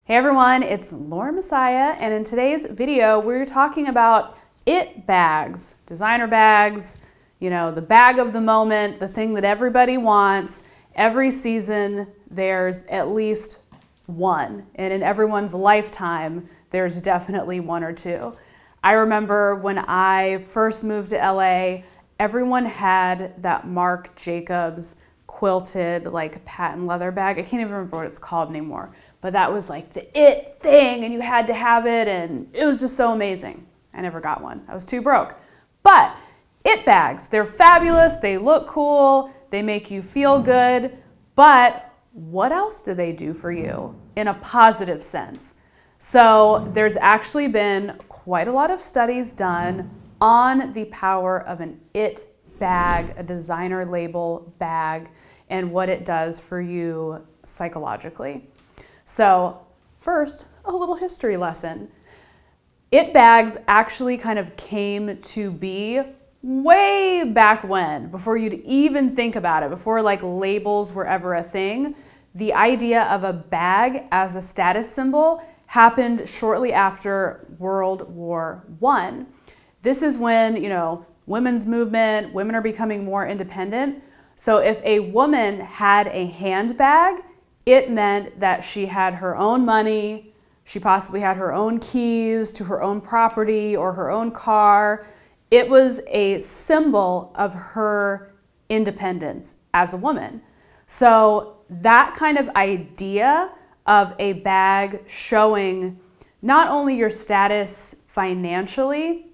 Hey everyone, it's Laura Messiah, and in today's video, we're talking about it bags, designer bags, the bag of the moment, the thing that everybody wants. Every season, there's at least one, and in everyone's lifetime, there's definitely one or two. I remember when I first moved to LA, everyone had that Marc Jacobs quilted patent leather bag. I can't even remember what it's called anymore, but that was like the it thing and you had to have it and it was just so amazing. I never got one. I was too broke. But it bags, they're fabulous, they look cool, they make you feel good, but what else do they do for you in a positive sense? So there's actually been quite a lot of studies done on the power of an it bag, a designer label bag, and what it does for you psychologically. So first, a little history lesson. It bags actually kind of came to be way back when, before you'd even think about it, before labels were ever a thing. The idea of a bag as a status symbol happened shortly after World War I. This is when, women's movement, women are becoming more independent. So if a woman had a handbag, it meant that she had her own money, she possibly had her own keys to her own property or her own car. It was a symbol of her independence as a woman. So that kind of idea of a bag showing not only your status financially,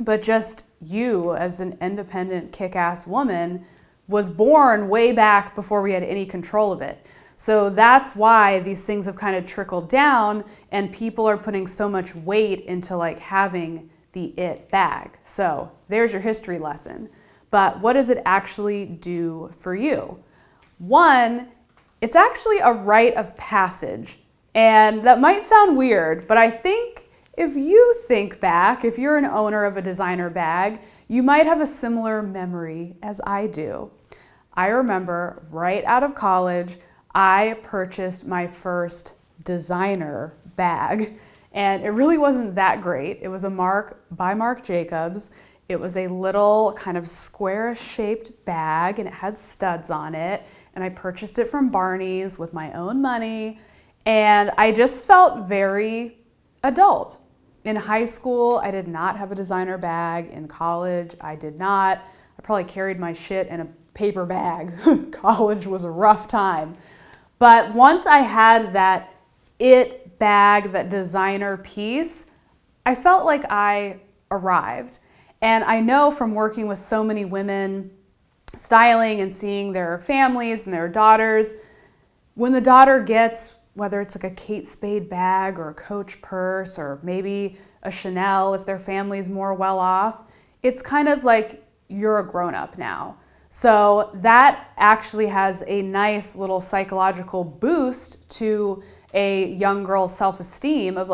but just you as an independent, kick-ass woman was born way back before we had any control of it. So that's why these things have kind of trickled down and people are putting so much weight into having the it bag. So there's your history lesson. But what does it actually do for you? One, it's actually a rite of passage. And that might sound weird, but I think if you think back, if you're an owner of a designer bag, you might have a similar memory as I do. I remember right out of college, I purchased my first designer bag, and it really wasn't that great. It was by Marc Jacobs. It was a little kind of square-shaped bag, and it had studs on it, and I purchased it from Barney's with my own money, and I just felt very adult. In high school, I did not have a designer bag. In college, I did not. I probably carried my shit in a paper bag. College was a rough time. But once I had that it bag, that designer piece, I felt like I arrived. And I know from working with so many women, styling and seeing their families and their daughters, when the daughter gets, whether it's a Kate Spade bag or a Coach purse or maybe a Chanel if their family's more well off, it's kind of like you're a grown-up now. So that actually has a nice little psychological boost to a young girl's self-esteem of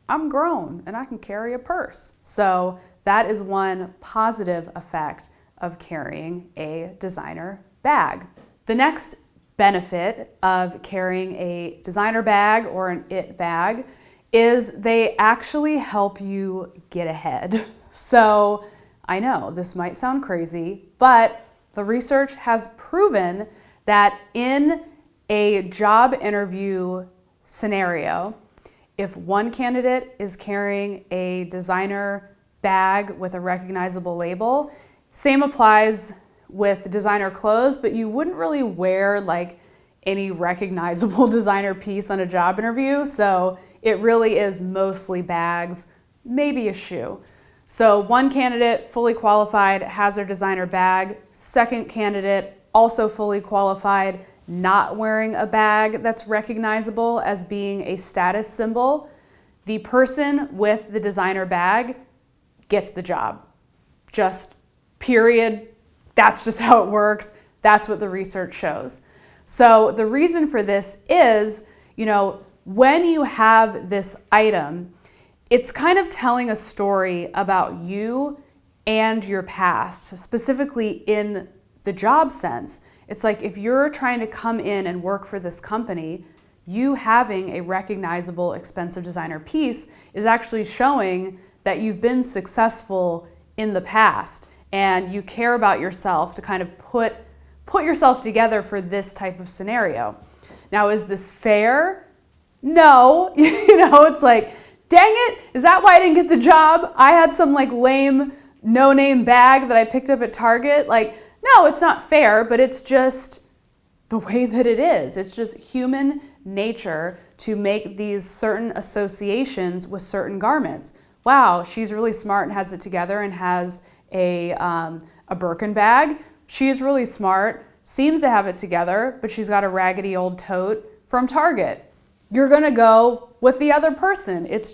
I'm grown and I can carry a purse. So that is one positive effect of carrying a designer bag. The next benefit of carrying a designer bag or an it bag is they actually help you get ahead. So I know this might sound crazy, but the research has proven that in a job interview scenario, if one candidate is carrying a designer bag with a recognizable label, same applies with designer clothes, but you wouldn't really wear any recognizable designer piece on a job interview. So it really is mostly bags, maybe a shoe. So one candidate, fully qualified, has their designer bag. Second candidate, also fully qualified, not wearing a bag that's recognizable as being a status symbol. The person with the designer bag gets the job. Just period. That's just how it works. That's what the research shows. So the reason for this is, when you have this item, it's kind of telling a story about you and your past, specifically in the job sense. It's if you're trying to come in and work for this company, you having a recognizable, expensive designer piece is actually showing that you've been successful in the past and you care about yourself to kind of put yourself together for this type of scenario. Now, is this fair? No. It's like, dang it, is that why I didn't get the job? I had some like lame no-name bag that I picked up at Target. Like, no, it's not fair, but it's just the way that it is. It's just human nature to make these certain associations with certain garments. Wow, she's really smart and has it together and has a Birkin bag. She's really smart, seems to have it together, but she's got a raggedy old tote from Target. You're gonna go with the other person. It's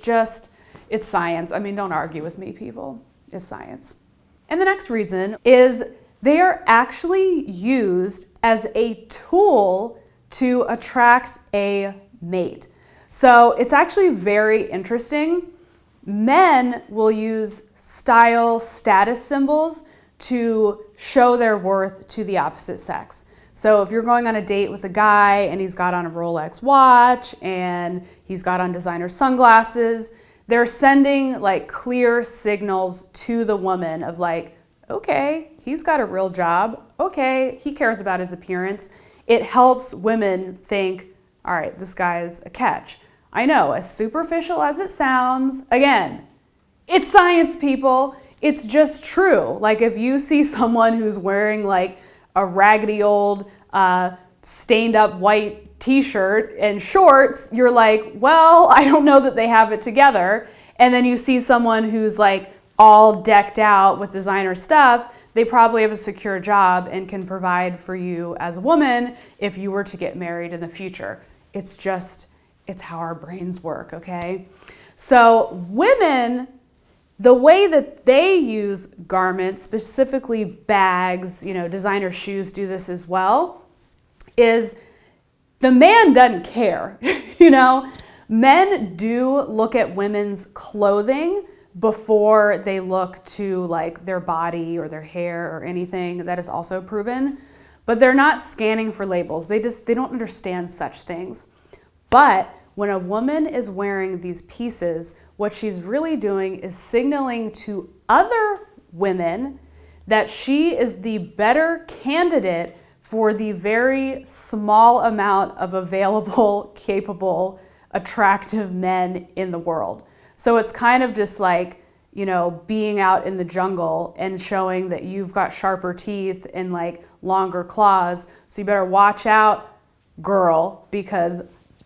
science. I mean, don't argue with me, people. It's science. And the next reason is they are actually used as a tool to attract a mate. So it's actually very interesting. Men will use style status symbols to show their worth to the opposite sex. So if you're going on a date with a guy and he's got on a Rolex watch and he's got on designer sunglasses, they're sending like clear signals to the woman of like, okay, he's got a real job. Okay, he cares about his appearance. It helps women think, all right, this guy's a catch. I know, as superficial as it sounds, again, it's science, people. It's just true. Like if you see someone who's wearing like a raggedy old stained up white t-shirt and shorts, you're like, well, I don't know that they have it together. And then you see someone who's like all decked out with designer stuff, they probably have a secure job and can provide for you as a woman if you were to get married in the future. It's how our brains work, okay? So women, the way that they use garments, specifically bags, designer shoes do this as well, is the man doesn't care, Men do look at women's clothing before they look to like their body or their hair or anything. That is also proven, but they're not scanning for labels. They don't understand such things. But when a woman is wearing these pieces, what she's really doing is signaling to other women that she is the better candidate for the very small amount of available, capable, attractive men in the world. So it's kind of just like, being out in the jungle and showing that you've got sharper teeth and like longer claws. So you better watch out, girl, because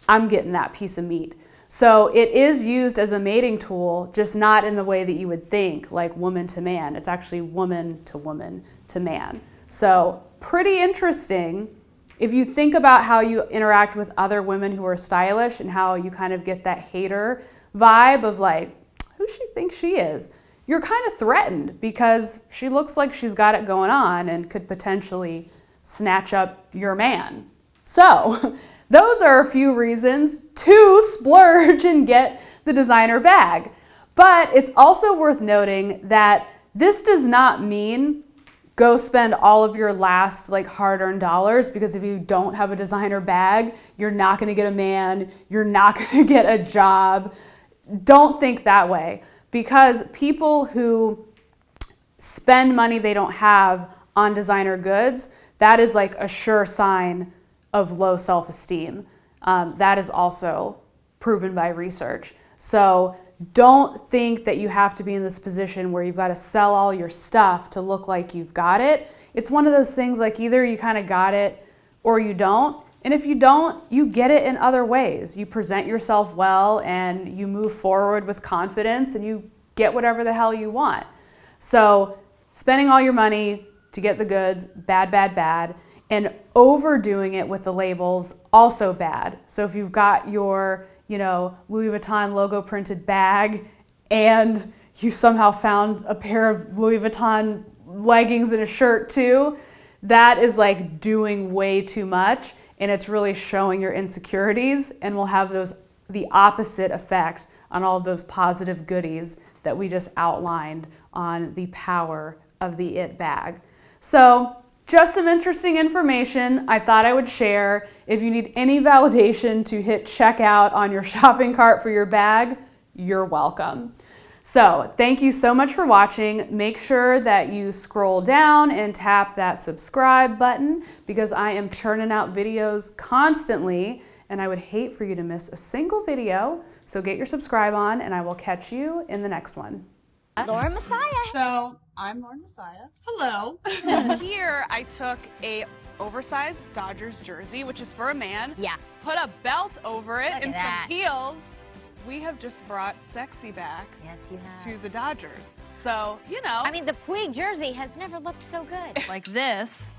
I'm getting that piece of meat. So it is used as a mating tool, just not in the way that you would think, like woman to man. It's actually woman to man. So pretty interesting. If you think about how you interact with other women who are stylish and how you kind of get that hater vibe of like, who she thinks she is, you're kind of threatened because she looks like she's got it going on and could potentially snatch up your man. So those are a few reasons to splurge and get the designer bag. But it's also worth noting that this does not mean go spend all of your last like hard-earned dollars, because if you don't have a designer bag, you're not going to get a man, you're not going to get a job. Don't think that way, because people who spend money they don't have on designer goods, that is like a sure sign of low self-esteem. That is also proven by research. So don't think that you have to be in this position where you've got to sell all your stuff to look like you've got it. It's one of those things like either you kind of got it or you don't. And if you don't, you get it in other ways. You present yourself well and you move forward with confidence and you get whatever the hell you want. So spending all your money to get the goods, bad, bad, bad. And overdoing it with the labels, also bad. So if you've got your, Louis Vuitton logo printed bag and you somehow found a pair of Louis Vuitton leggings and a shirt too, that is like doing way too much, and it's really showing your insecurities and will have the opposite effect on all of those positive goodies that we just outlined on the power of the IT bag. So just some interesting information I thought I would share. If you need any validation to hit checkout on your shopping cart for your bag, you're welcome. So thank you so much for watching. Make sure that you scroll down and tap that subscribe button because I am churning out videos constantly and I would hate for you to miss a single video. So get your subscribe on and I will catch you in the next one. Laura Messiah. So I'm Laura Messiah. Hello. Here I took a oversized Dodgers jersey, which is for a man. Yeah. Put a belt over it Look and at some heels. We have just brought sexy back Yes, you have. to the Dodgers. So, you know. I mean, the Puig jersey has never looked so good. Like this.